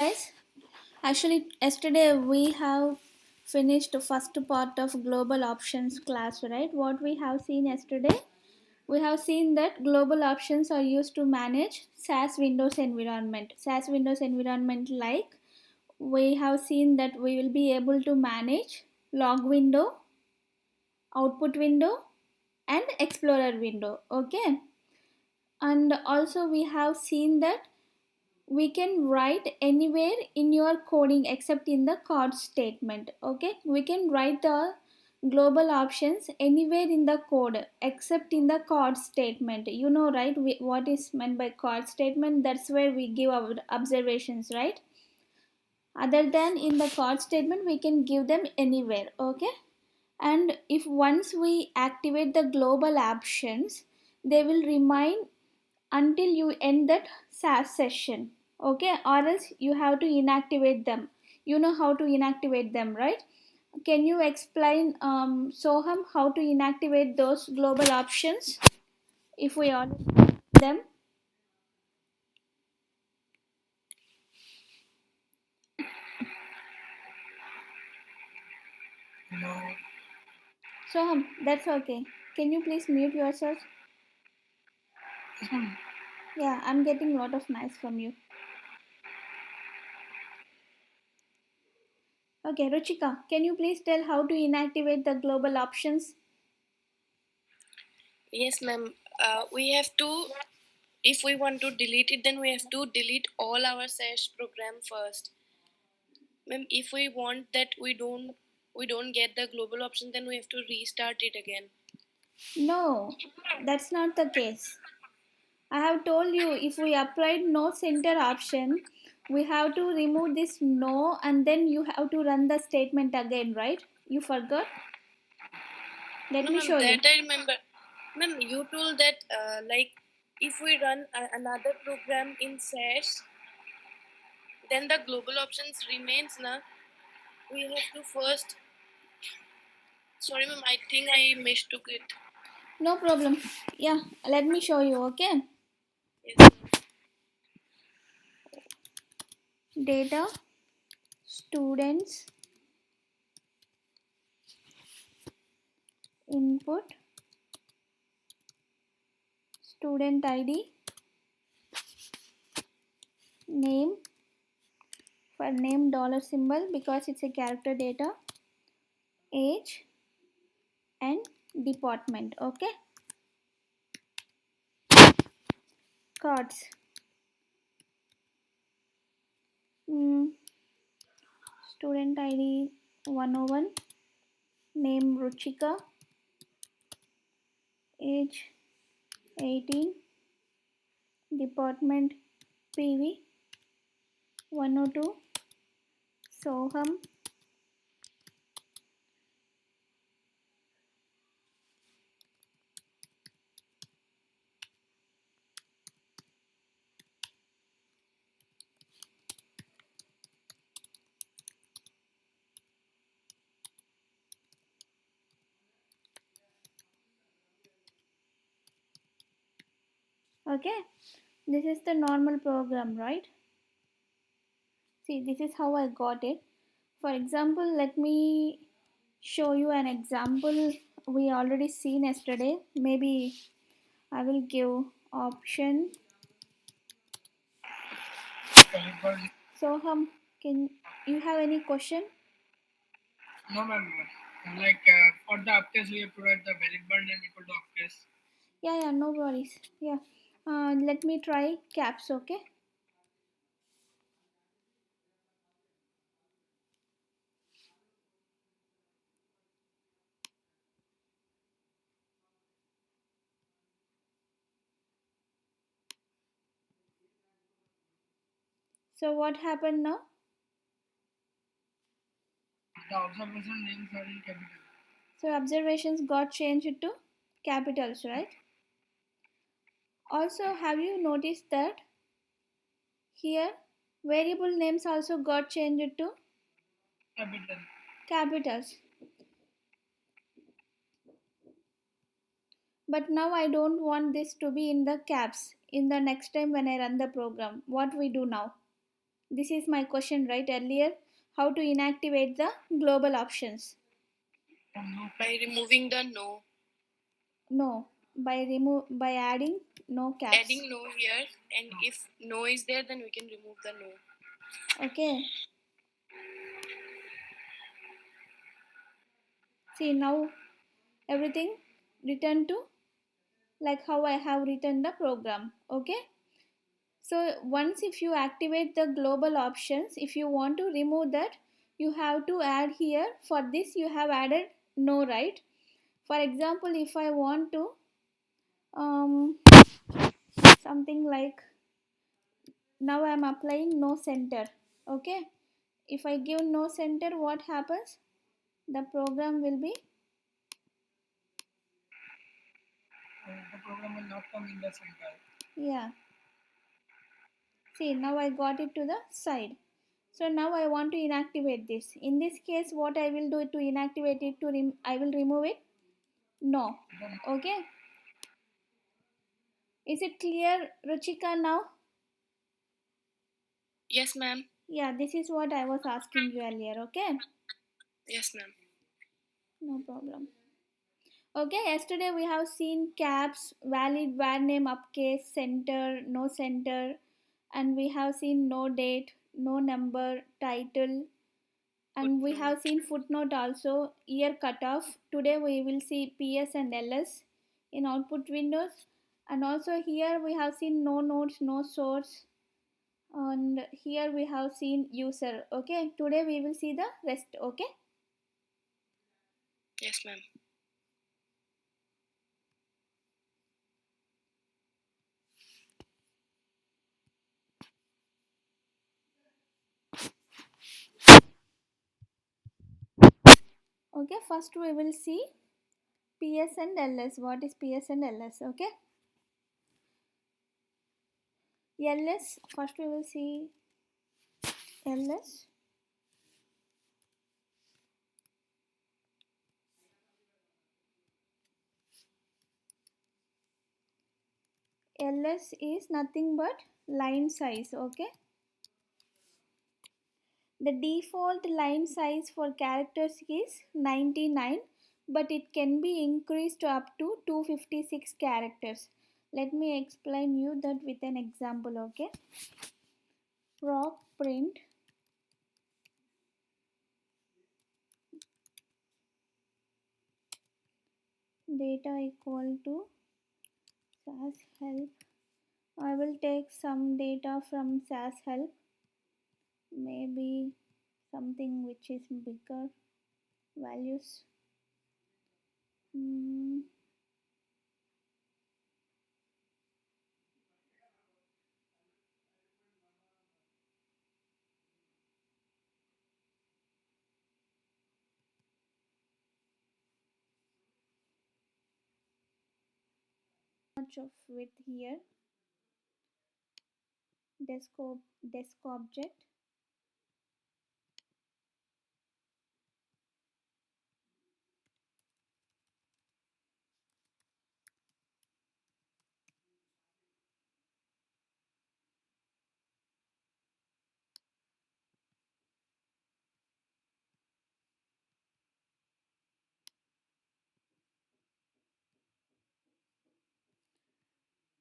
Guys, actually, yesterday we have finished the first part of global options class, right? What we have seen yesterday, we have seen that global options are used to manage SAS Windows environment. SAS Windows environment, like we have seen that we will be able to manage log window, output window, and explorer window. Okay, and also we have seen that we can write anywhere in your coding except in the code statement. Okay, we can write the global options anywhere in the code except in the code statement. You know, right? What is meant by code statement? That's where we give our observations, right? Other than in the code statement, we can give them anywhere. Okay, and if once we activate the global options, they will remain until you end that SAS session. Okay, or else you have to inactivate them. You know how to inactivate them, right? Can you explain, Soham, how to inactivate those global options if we on them? No. Soham, that's okay. Can you please mute yourself? This one. Yeah, I'm getting a lot of noise from you. Okay, Ruchika, can you please tell how to inactivate the global options? Yes, ma'am. We have to, if we want to delete it, then we have to delete all our SAS program first. Ma'am, if we want that we don't get the global option, then we have to restart it again. No, that's not the case. I have told you, if we applied no center option, we have to remove this no and then you have to run the statement again, right? You forgot? Let No, me ma'am, show you. that I remember. Ma'am, you told that like if we run another program in SAS, then the global options remains na. We have to first. Sorry, ma'am. I think I mistook it. No problem. Yeah, let me show you, okay? Yes, ma'am. Data, students, input, student ID, name, for name dollar symbol because it's a character data, age, and department, okay? Cards. Mm, student ID 101, name Ruchika, age 18, department PV 102, Soham. Okay, this is the normal program, right? See, this is how I got it. For example, let me show you an example we already seen yesterday. Maybe I will give option. Soham, can you have any question? No, ma'am. For the updates, we have to write the valid bar name equal to updates. Yeah, no worries. Yeah, let me try caps, okay? So what happened now? The observation names are in capital. So observations got changed to capitals, right? Also, have you noticed that here variable names also got changed to Capital. capitals? But now I don't want this to be in the caps in the next time when I run the program. What we do now? This is my question right earlier. How to inactivate the global options? By removing the no, No, by adding no caps. adding no here, and if no is there, then we can remove the no. Okay. See now everything return to like how I have written the program. Okay. So once if you activate the global options, if you want to remove that, you have to add here. For this you have added no, right? For example, if I want to um, something like now I am applying no center. Okay. If I give no center, what happens? The program will be, The program will not come in the center. yeah. See now I got it to the side. So now I want to inactivate this. In this case, what I will do to inactivate it, I will remove it. No. Okay. Is it clear, Ruchika, now? Yes, ma'am. Yeah, this is what I was asking you earlier. Okay. Yes, ma'am. No problem. Okay, yesterday we have seen caps, valid var name upcase, center, no center, and we have seen no date, no number, title, and we have Footnote. seen footnote also, year cutoff. Today we will see PS and LS in output windows, and also here we have seen no nodes, no source, and here we have seen user. Okay, today we will see the rest. Okay. Yes, ma'am. Okay, first we will see PS and LS. What is PS and LS? Okay. LS, first we will see LS. LS is nothing but line size. Okay. The default line size for characters is 99, but it can be increased to up to 256 characters. Let me explain you that with an example. Okay. Proc print data equal to SAS help. I will take some data from SAS help, maybe something which is bigger values. Mm, much of width here. Desk object.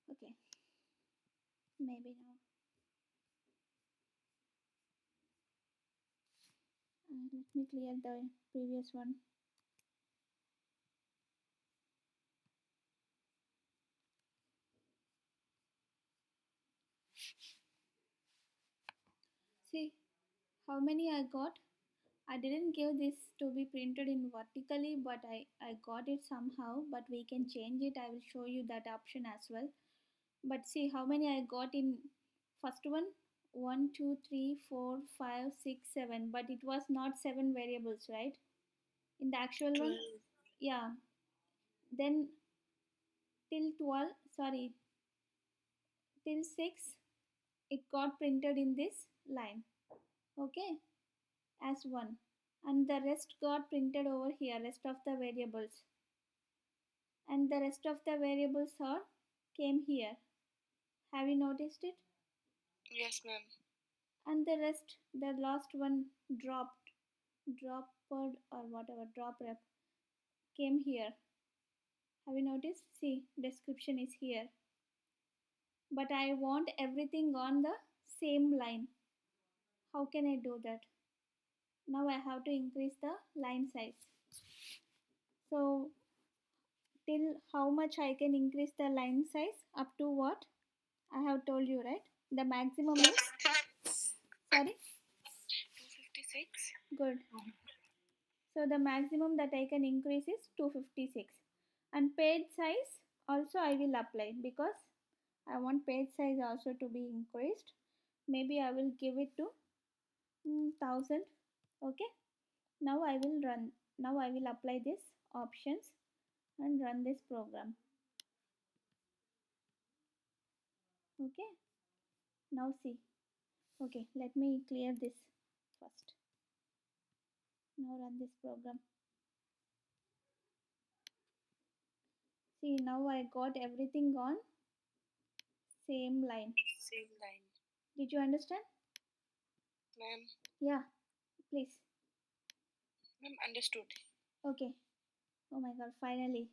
Okay, maybe now. Let me clear the previous one. See how many I got. I didn't give this to be printed in vertically, but I got it somehow. But we can change it. I will show you that option as well. But see how many I got in first one. 1, 2, 3, 4, 5, 6, 7. But it was not 7 variables, right? In the actual one, 12. yeah. Then till 12, sorry, till 6, it got printed in this line. Okay, as 1. And the rest got printed over here, rest of the variables. And the rest of the variables are came here. Have you noticed it? Yes, ma'am. and the rest, the last one dropped or whatever, drop rep came here. Have you noticed? See, description is here. But I want everything on the same line. How can I do that? Now I have to increase the line size. So till how much I can increase the line size? Up to what? I have told you, right? The maximum is, sorry? 256. Good. So the maximum that I can increase is 256. And page size also I will apply because I want page size also to be increased. Maybe I will give it to 1000. Okay. Now I will run. Now I will apply this options and run this program. Okay. Now see. Okay. Let me clear this first. Now run this program. See, now I got everything on same line. Same line. Did you understand? Ma'am. Yeah, please. Ma'am, understood. Okay. Oh my god, finally.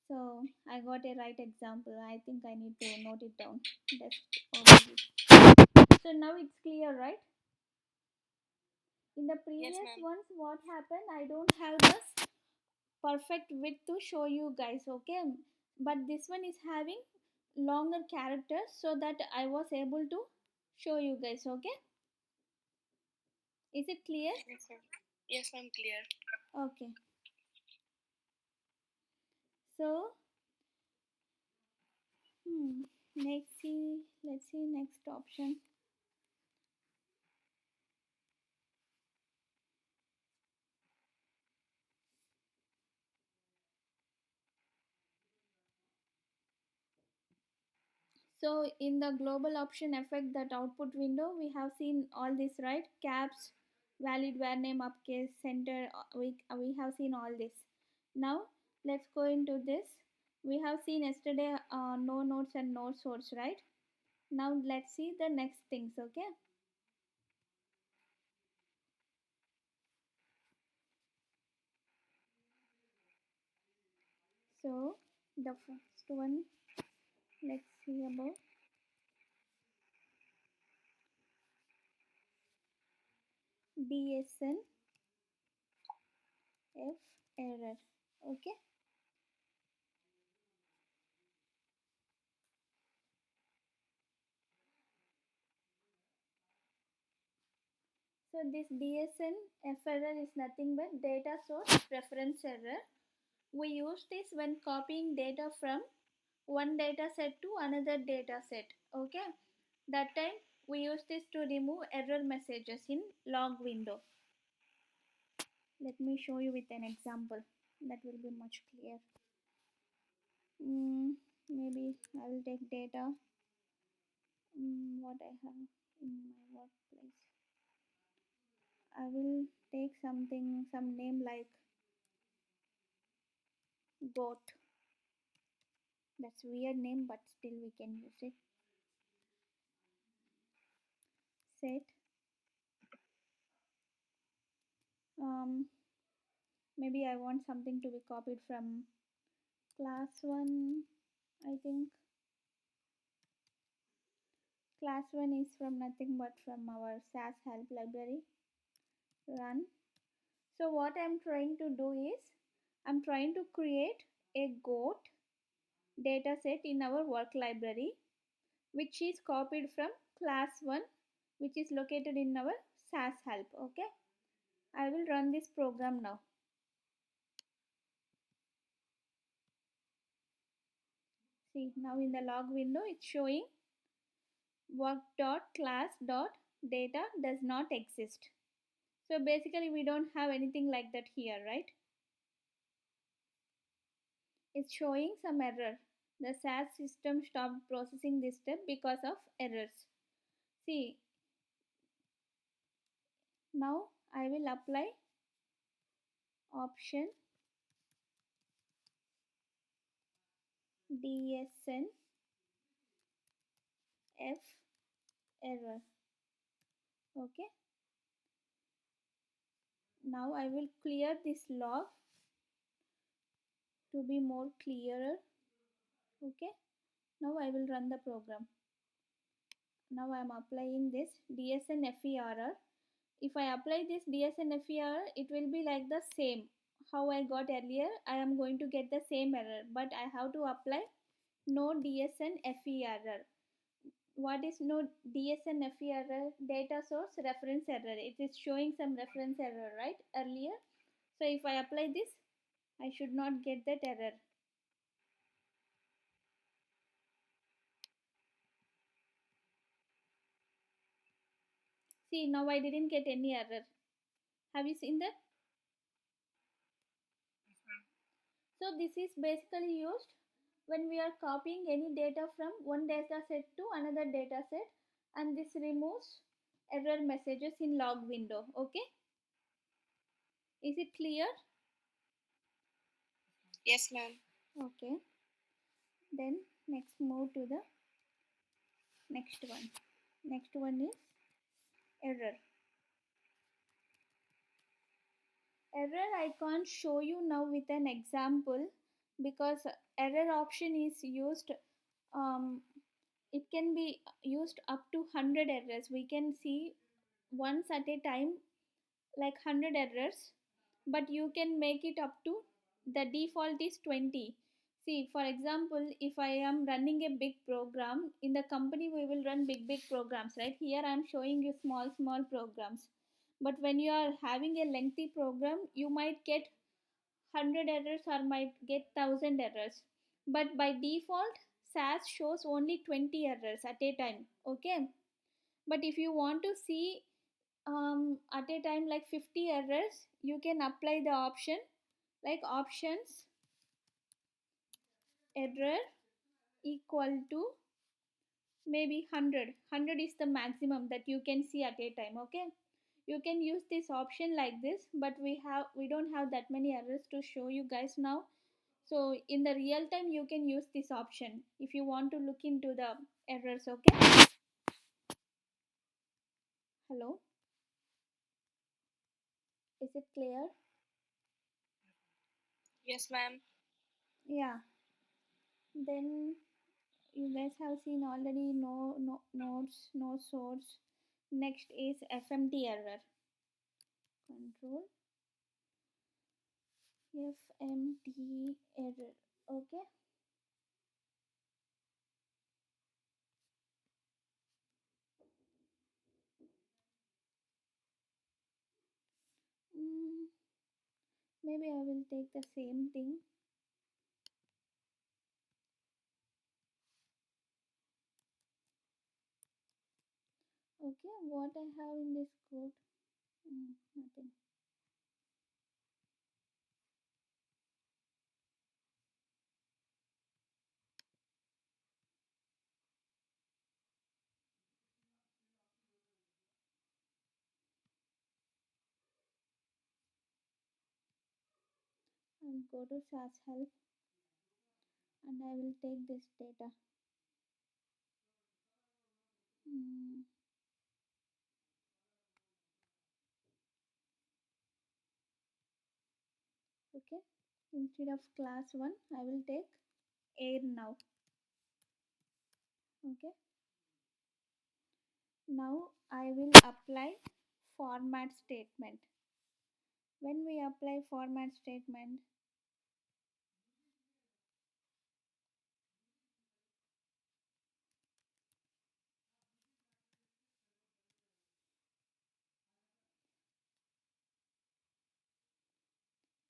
So I got a right example. I think I need to note it down. Just overview. So now it's clear, right? In the Yes, previous ma'am. ones, what happened? I don't have this perfect width to show you guys, okay? But this one is having longer characters so that I was able to show you guys, okay? Is it clear? Yes, ma'am. Yes, ma'am, clear. Okay. So, hmm, let's see next option. So in the global option effect, that output window, we have seen all this, right? Caps, valid var name, uppercase, center. We have seen all this. Now let's go into this. We have seen yesterday no nodes and no source, right? Now let's see the next things. Okay. So the first one, let's see about DSNF error. Okay. So this DSNF error is nothing but data source reference error. We use this when copying data from one data set to another data set. Okay. That time we use this to remove error messages in log window. Let me show you with an example. That will be much clear. Maybe I will take data. What I have in my workplace. I will take something, some name like goat. That's weird name, but still we can use it. Set. Um, Maybe I want something to be copied from class 1. I think class 1 is from nothing but from our SAS help library. Run. So what I'm trying to do is I'm trying to create a goat data set in our work library, which is copied from class 1, which is located in our SAS help. Okay. I will run this program now. See, now in the log window it's showing work.class.data does not exist. So basically we don't have anything like that here, right? It's showing some error. The SAS system stopped processing this step because of errors. See, now I will apply option DSNF error. Okay, now I will clear this log to be more clearer. Okay, now I will run the program. Now I am applying this DSNFERR. If I apply this DSNFERR, it will be like the same how I got earlier. I am going to get the same error, but I have to apply no DSNFERR. What is no DSNFERR? Data source reference error. It is showing some reference error, right, earlier. So if I apply this, I should not get that error. See, now I didn't get any error. Have you seen that? So this is basically used when we are copying any data from one data set to another data set, and this removes error messages in log window. Okay, is it clear? Yes, ma'am. Okay, then next move to the next one. Next one is error. Error I can't show you now with an example because error option is used, um, it can be used up to 100 errors. We can see once at a time like 100 errors, but you can make it up to, the default is 20. See, for example, if I am running a big program in the company, we will run big programs, right? Here I am showing you small programs, but when you are having a lengthy program, you might get 100 errors or might get 1000 errors, but by default SAS shows only 20 errors at a time. Okay, but if you want to see at a time like 50 errors, you can apply the option like options error equal to maybe 100 is the maximum that you can see at a time. Okay, you can use this option like this, but we don't have that many errors to show you guys now. So in the real time you can use this option if you want to look into the errors. Okay, hello, is it clear? Yes, ma'am. Yeah, then you guys have seen already no nodes, no source. Next is FMT error. Control FMT error. Okay. Mm, maybe I will take the same thing. Okay, what I have in this code? Nothing. I'll go to SAS help and I will take this data. Mm, okay. Instead of class 1, I will take air now. Okay. Now I will apply format statement. When we apply format statement,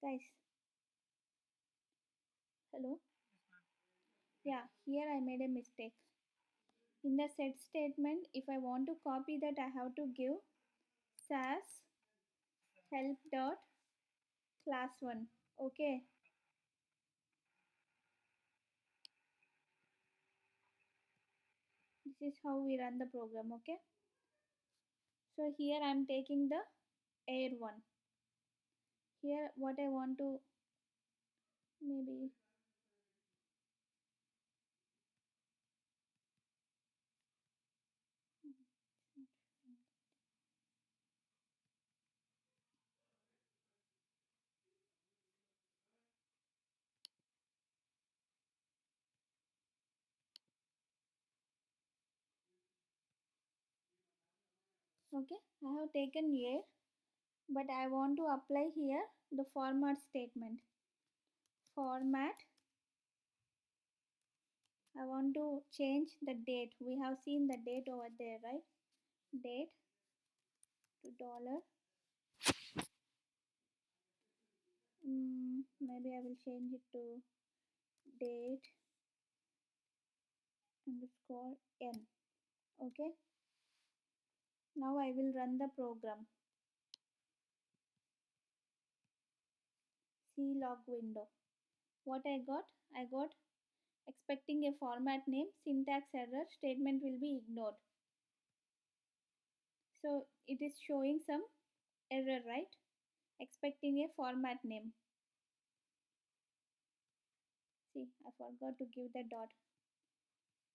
guys, hello? Yeah, here I made a mistake. In the set statement, if I want to copy that, I have to give SAS help dot class 1. Okay, this is how we run the program. Okay, so here I'm taking the air one. Here, what I want to maybe, Okay, I have taken A, but I want to apply here the format statement. Format, I want to change the date. We have seen the date over there, right? Date to dollar. Maybe I will change it to date underscore n. Okay, now I will run the program. C log window. What I got? I got expecting a format name, syntax error, statement will be ignored. So it is showing some error, right? Expecting a format name. See, I forgot to give the dot.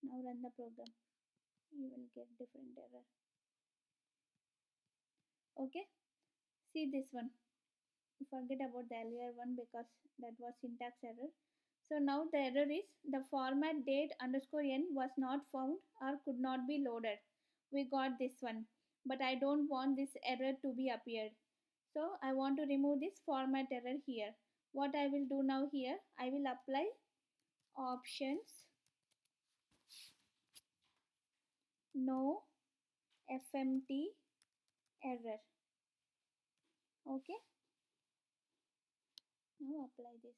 Now run the program. You will get different error. Okay, see this one. Forget about the earlier one because that was syntax error. So now the error is the format date underscore n was not found or could not be loaded. We got this one, but I don't want this error to be appeared. So I want to remove this format error here. What I will do now here, I will apply options no fmt error. Okay, now apply this.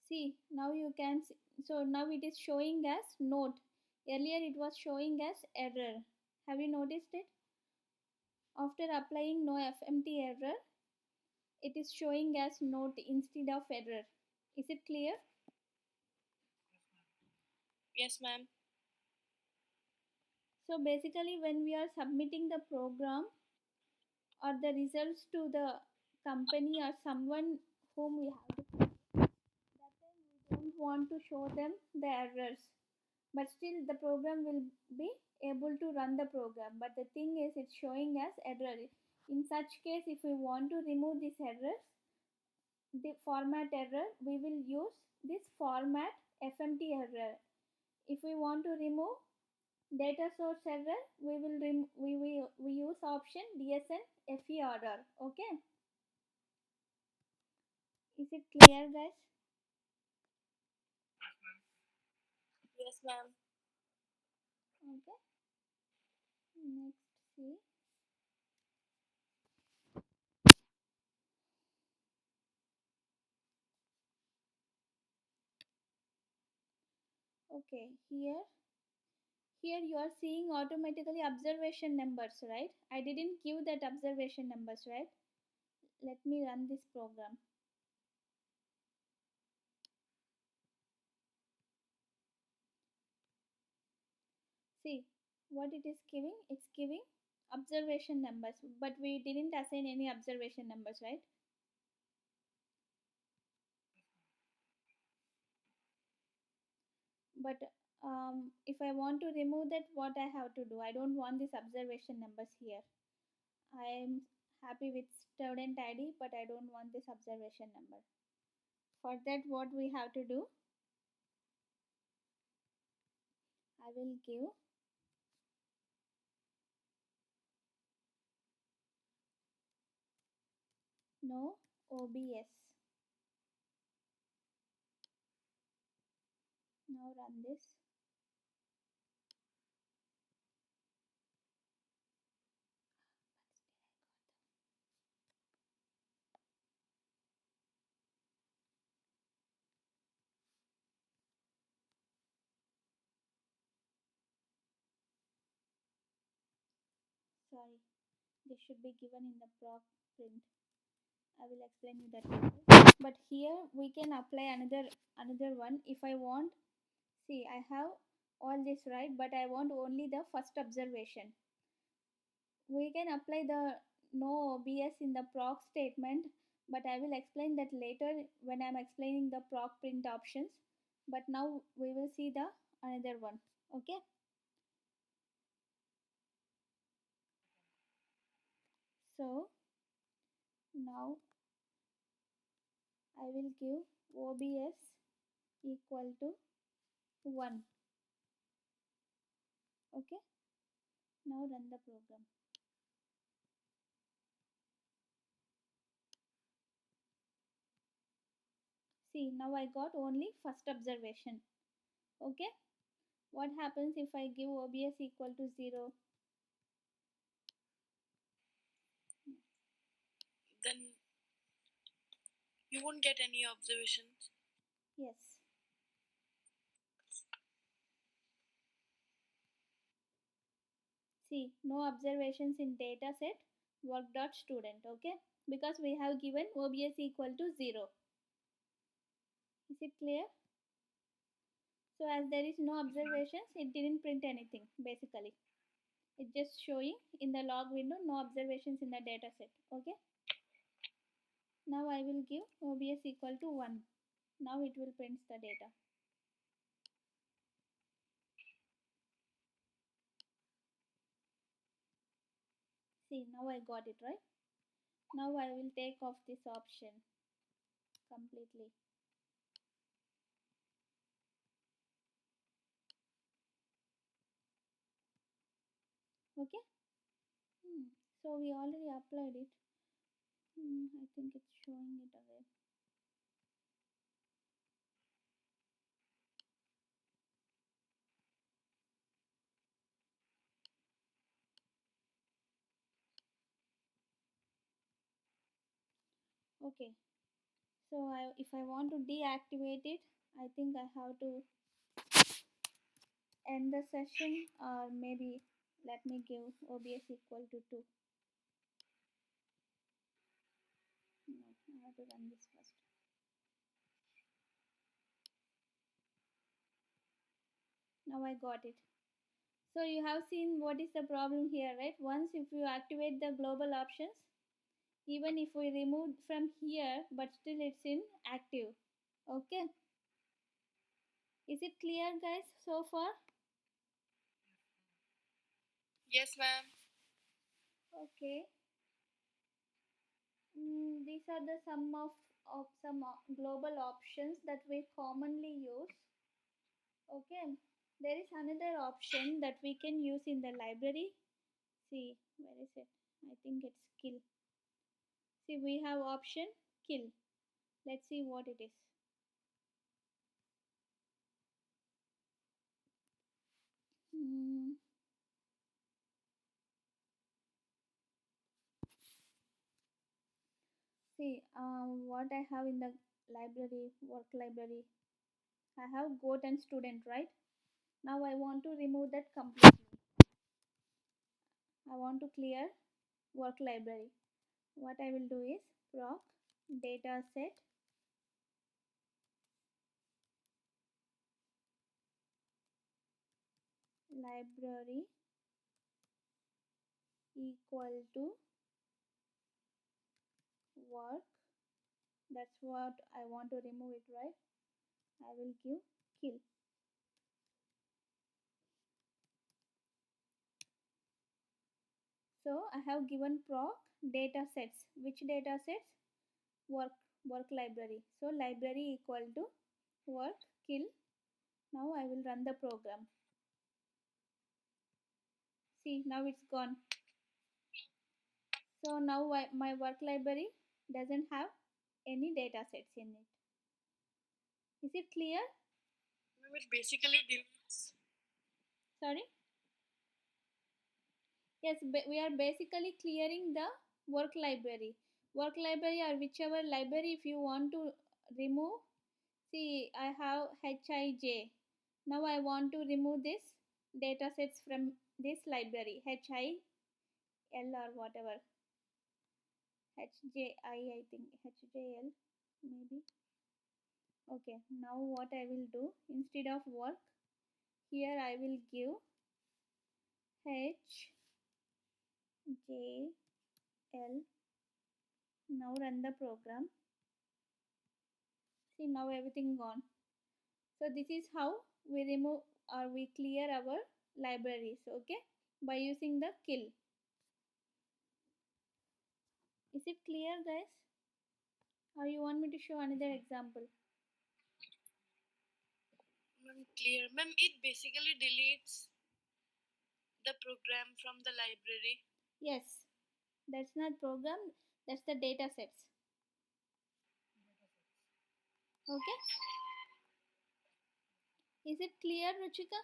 See, now you can see, so now it is showing as note. Earlier it was showing as error. Have you noticed it? After applying no fmt error, it is showing as note instead of error. Is it clear? Yes, ma'am. So basically when we are submitting the program or the results to the company or someone whom we have to, that time we don't want to show them the errors, but still the program will be able to run the program, but the thing is it's showing as error. In such case, if we want to remove these errors, the format error, we will use this format fmt error. If we want to remove data source error, we use option dsn ferr. Okay, is it clear, guys? Yes, ma'am. Okay, next, see. Okay, here you are seeing automatically observation numbers, right? I didn't give that observation numbers, right? Let me run this program. See what it is giving? It's giving observation numbers, but we didn't assign any observation numbers, right? But if I want to remove that, what I have to do? I don't want these observation numbers here. I am happy with student ID, but I don't want this observation number. For that, what we have to do? I will give no OBS. Now run this. Sorry, this should be given in the proc print. I will explain you that later. But here we can apply another one if I want. See, I have all this right, but I want only the first observation. We can apply the no OBS in the proc statement, but I will explain that later when I'm explaining the proc print options. But now we will see the another one. Okay. So Now I will give OBS equal to 1. Okay, now run the program. See, now I got only first observation. Okay, what happens if I give OBS equal to 0? Then you won't get any observations. Yes. See, no observations in dataset work.student. Okay, because we have given OBS equal to 0. Is it clear? So as there is no observations, it didn't print anything basically. It's just showing in the log window no observations in the dataset. Okay. Now I will give OBS equal to 1. Now it will print the data. See, now I got it right. Now I will take off this option completely. Okay. So we already applied it. I think it's showing it away. Okay. So if I want to deactivate it, I think I have to end the session, or maybe let me give OBS equal to 2. No, I have to run this first. Now I got it. So you have seen what is the problem here, right? Once if you activate the global options, even if we remove from here, but still it's in active. Okay. Is it clear, guys, so far? Yes, ma'am. Okay. These are the sum of some global options that we commonly use. Okay. There is another option that we can use in the library. See, where is it? I think it's kill. See, we have option kill. Let's see what it is. Hmm. See, what I have in the library, work library, I have goat and student, right? Now I want to remove that completely. I want to clear work library. What I will do is proc data set library equal to work. That's what I want to remove it, right? I will give kill. So I have given proc data sets. Which data sets? Work library. So library equal to work kill. Now I will run the program. See, now it's gone. So now my work library doesn't have any data sets in it. Is it clear? It basically deletes. Sorry? Yes, we are basically clearing the work library. Work library or whichever library if you want to remove. See, I have HIJ. Now I want to remove this data sets from this library. HIL or whatever. HJI, I think. HJL maybe. Okay, now what I will do, instead of work, here I will give HJL. Now run the program. See, now everything gone. So this is how we remove or we clear our libraries, okay, by using the kill. Is it clear, guys? Or you want me to show another example? Ma'am, clear. Ma'am, it basically deletes the program from the library. Yes, that's not program, that's the data sets. Okay, is it clear, Ruchika?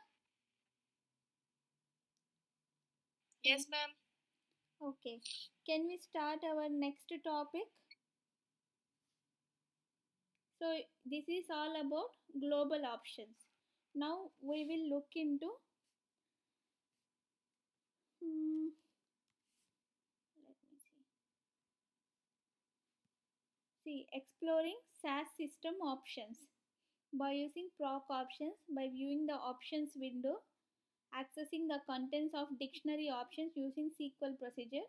Oh, Yes, ma'am. okay, can we start our next topic? So, this is all about global options. Now, we will look into hmm, let me see. See, exploring SAS system options by using proc options, by viewing the options window, accessing the contents of dictionary options using SQL procedure,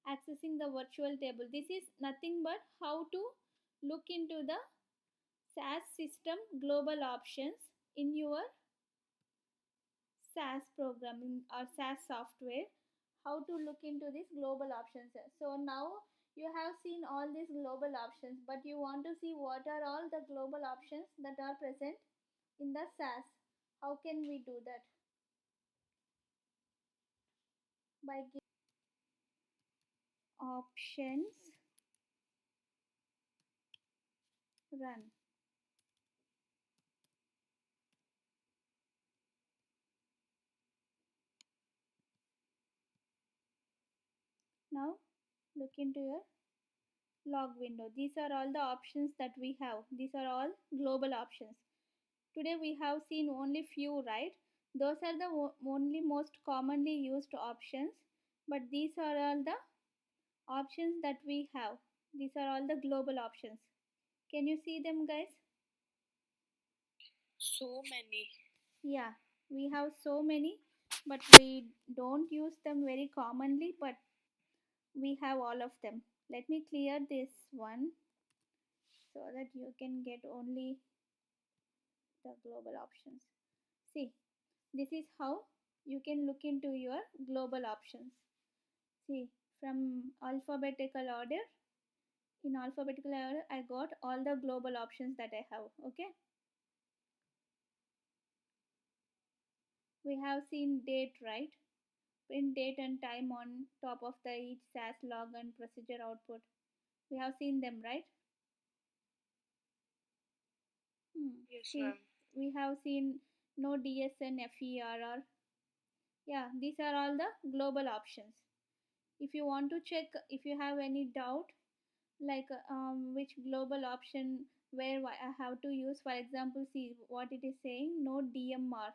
accessing the virtual table. This is nothing but how to look into the SAS system global options in your SAS programming or SAS software. How to look into these global options. So now you have seen all these global options, but you want to see what are all the global options that are present in the SAS. How can we do that? By giving options run. Now look into your log window. These are all the options that we have. These are all global options. Today we have seen only few, right? Those are the only most commonly used options, but these are all the options that we have. These are all the global options. Can you see them, guys? So many. Yeah, we have so many, but we don't use them very commonly, but we have all of them. Let me clear this one so that you can get only the global options. See, this is how you can look into your global options. See, from alphabetical order, in alphabetical order, I got all the global options that I have. Okay, we have seen date, right? Print date and time on top of the each SAS log and procedure output. We have seen them, right? Yes, See, ma'am. we have seen no DSN, FERR. Yeah, these are all the global options. If you want to check, if you have any doubt, like which global option where I have to use, for example, see what it is saying, no DMR,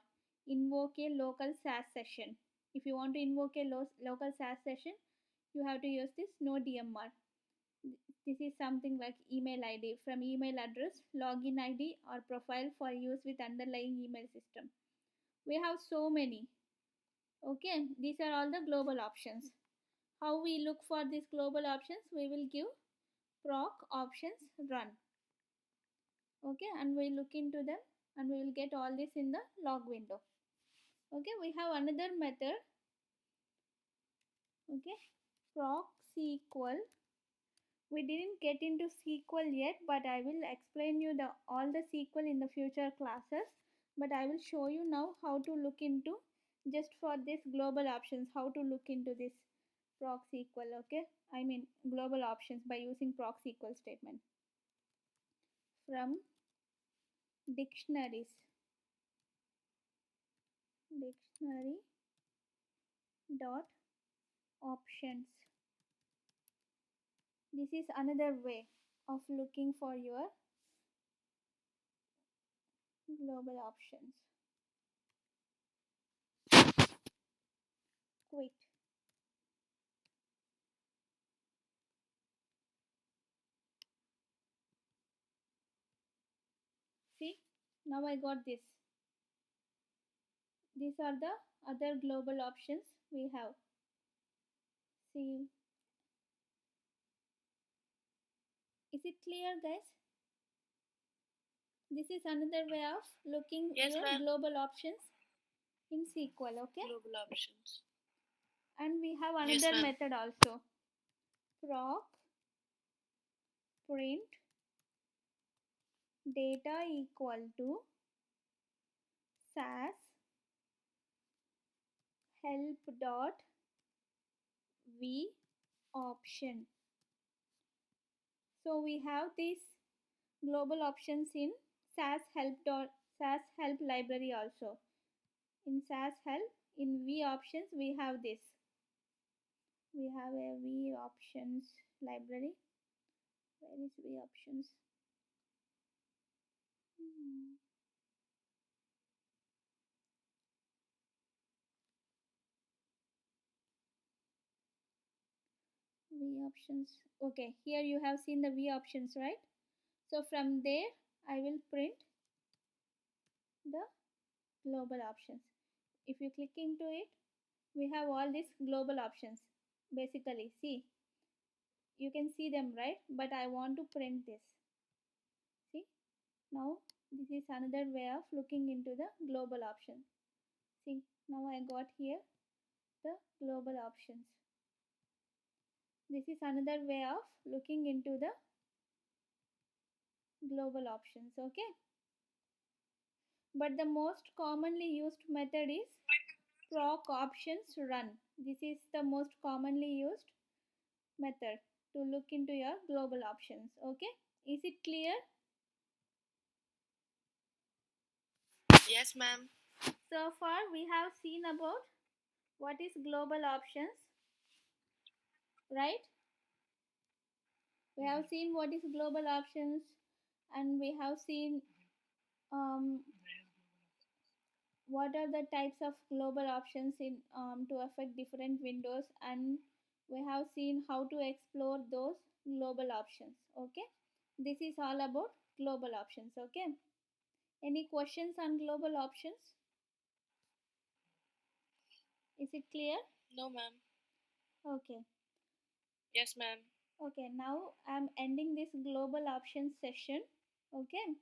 invoke a local SAS session. If you want to invoke a local SAS session, you have to use this no DMR. This is something like email ID from email address, login ID, or profile for use with underlying email system. We have so many. Okay, these are all the global options. How we look for these global options? We will give proc options run. Okay, and we look into them and we will get all this in the log window. Okay, we have another method. Okay, proc SQL. We didn't get into SQL yet, but I will explain you the all the SQL in the future classes. But I will show you now how to look into just for this global options, how to look into this proc SQL. Okay, I mean global options by using proc SQL statement from dictionaries. Dictionary dot options. This is another way of looking for your global options. Quit. See, now I got this. These are the other global options we have. See, is it clear, guys? This is another way of looking Yes, your ma'am. global options in SQL. Okay, Global options. and we have Yes, another ma'am. method also. Proc print data equal to SAS help dot v option. So we have these global options in SAS help library also. In SAS help, in v options we have this. We have a v options library. Where is v options? Hmm. V options. Okay, here you have seen the V options, right? So from there, I will print the global options. If you click into it, we have all these global options. Basically, see, you can see them, right? But I want to print this. See, now this is another way of looking into the global options. See, now I got here the global options. This is another way of looking into the global options, okay? But the most commonly used method is proc options run. This is the most commonly used method to look into your global options. Okay, is it clear? Yes, ma'am. So far we have seen about what is global options, right? We have seen what is global options, and we have seen um, what are the types of global options in to affect different windows, and we have seen how to explore those global options. Okay, this is all about global options. Okay, any questions on global options? Is it clear? No, ma'am. Okay. Yes, ma'am. Okay, now I'm ending this global options session. Okay,